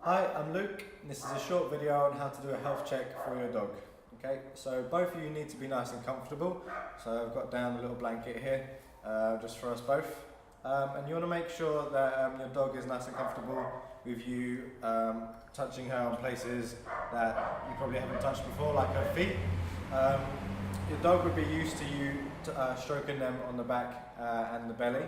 Hi, I'm Luke, and this is a short video on how to do a health check for your dog. Okay, so both of you need to be nice and comfortable. So I've got down a little blanket here, just for us both. And you want to make sure that your dog is nice and comfortable with you touching her on places that you probably haven't touched before, like her feet. Your dog would be used to you stroking them on the back and the belly,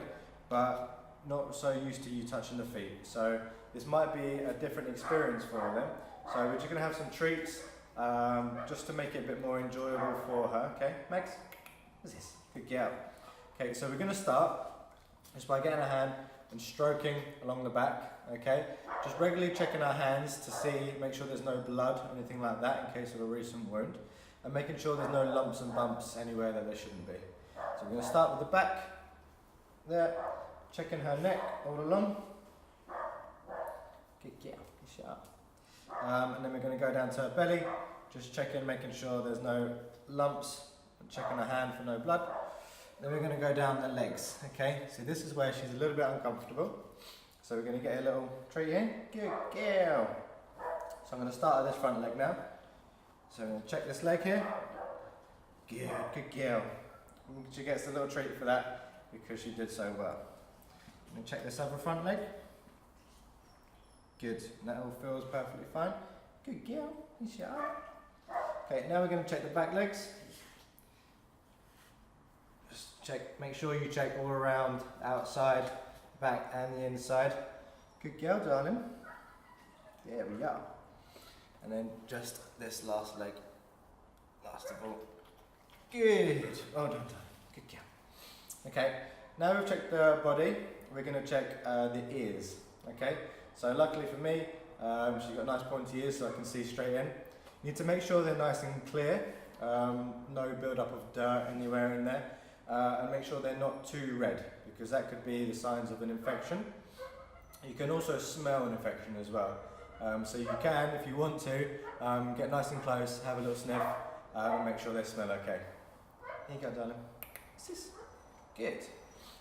but not so used to you touching the feet. So this might be a different experience for them. So we're just going to have some treats just to make it a bit more enjoyable for her. Okay, Max? What's this? Good girl. Okay, so we're going to start just by getting her hand and stroking along the back. Okay, just regularly checking our hands to see, make sure there's no blood or anything like that in case of a recent wound, and making sure there's no lumps and bumps anywhere that there shouldn't be. So we're going to start with the back there, checking her neck all along. Good girl, shut up. And then we're going to go down to her belly, just checking, making sure there's no lumps, and checking her hand for no blood. Then we're going to go down the legs. Okay, so this is where she's a little bit uncomfortable. So we're going to get a little treat in. Good girl. So I'm going to start at this front leg now. So I'm going to check this leg here. Good girl. She gets a little treat for that because she did so well. I'm going to check this other front leg. Good. And that all feels perfectly fine. Good girl. Shut up. Okay, now we're going to check the back legs. Just check, make sure you check all around, outside, back and the inside. Good girl, darling. There we go. And then just this last leg, last of all. Good. Well done, darling. Good girl. Okay, now we've checked the body, we're going to check the ears. Okay, so luckily for me, she's got nice pointy ears so I can see straight in. You need to make sure they're nice and clear, no build up of dirt anywhere in there, and make sure they're not too red, because that could be the signs of an infection. You can also smell an infection as well. So you can, if you want to, get nice and close, have a little sniff, and make sure they smell okay. Here you go, darling. What's this? Good.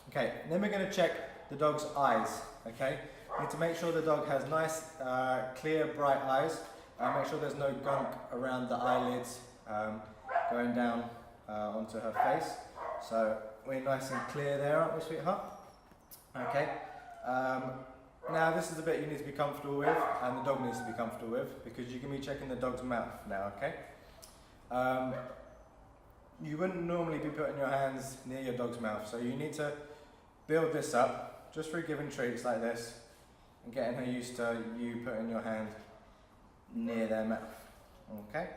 Okay, then we're going to check the dog's eyes. Okay, you need to make sure the dog has nice, clear, bright eyes. Make sure there's no gunk around the eyelids going down onto her face. So we're nice and clear there, aren't we, sweetheart? Okay. Now this is the bit you need to be comfortable with, and the dog needs to be comfortable with, because you're going to be checking the dog's mouth now, okay? You wouldn't normally be putting your hands near your dog's mouth, so you need to build this up, just through giving treats like this, and getting her used to you putting your hand near their mouth, okay?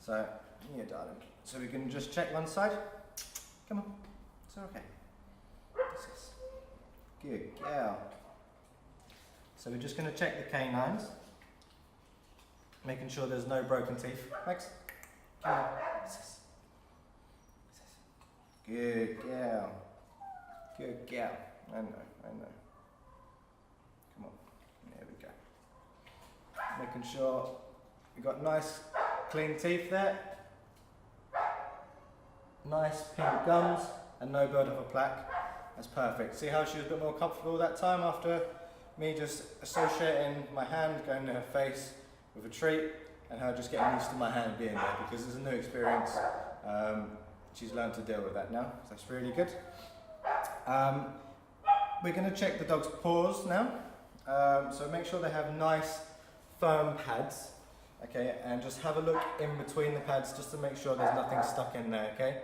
So, yeah, darling. So we can just check one side. Come on, it's okay. Good girl. So we're just going to check the canines, making sure there's no broken teeth. Max, come on. Good girl. Good girl. I know. Come on. There we go. Making sure you've got nice clean teeth there. Nice pink gums and no build up of plaque. That's perfect. See how she was a bit more comfortable that time after me just associating my hand going to her face with a treat and her just getting used to my hand being there, because it's a new experience. She's learned to deal with that now, so that's really good. We're going to check the dog's paws now. So make sure they have nice firm pads, okay, and just have a look in between the pads just to make sure there's nothing stuck in there, okay.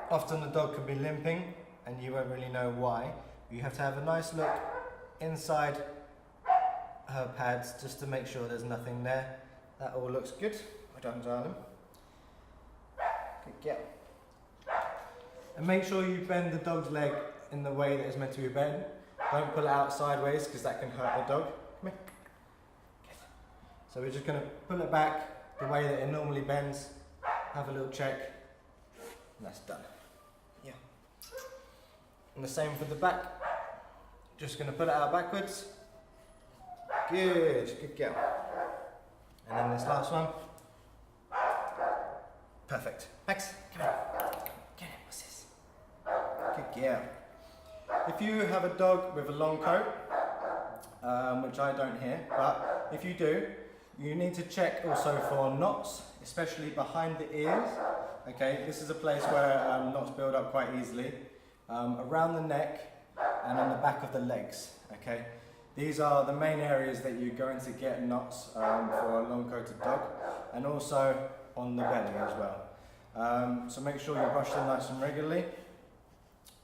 Often the dog can be limping and you won't really know why. You have to have a nice look inside her pads just to make sure there's nothing there. That all looks good. Well done, darling. Good girl. And make sure you bend the dog's leg in the way that it's meant to be bent. Don't pull it out sideways because that can hurt the dog. Come here. Good. So we're just going to pull it back the way that it normally bends. Have a little check. And that's done. Yeah. And the same for the back. Just going to pull it out backwards. Good girl. And then this last one. Perfect. Max, come here. Come here, what's this? Good girl. If you have a dog with a long coat, which I don't here, but if you do, you need to check also for knots, especially behind the ears. Okay, this is a place where knots build up quite easily, around the neck and on the back of the legs. Okay, these are the main areas that you're going to get knots for a long-coated dog, and also on the belly as well. So make sure you brush them nice and regularly,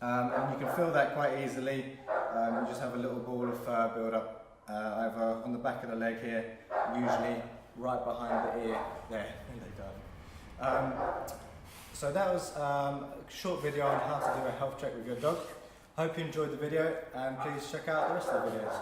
and you can feel that quite easily. You just have a little ball of fur build up either on the back of the leg here, usually right behind the ear there. So that was a short video on how to do a health check with your dog. Hope you enjoyed the video, and please check out the rest of the videos.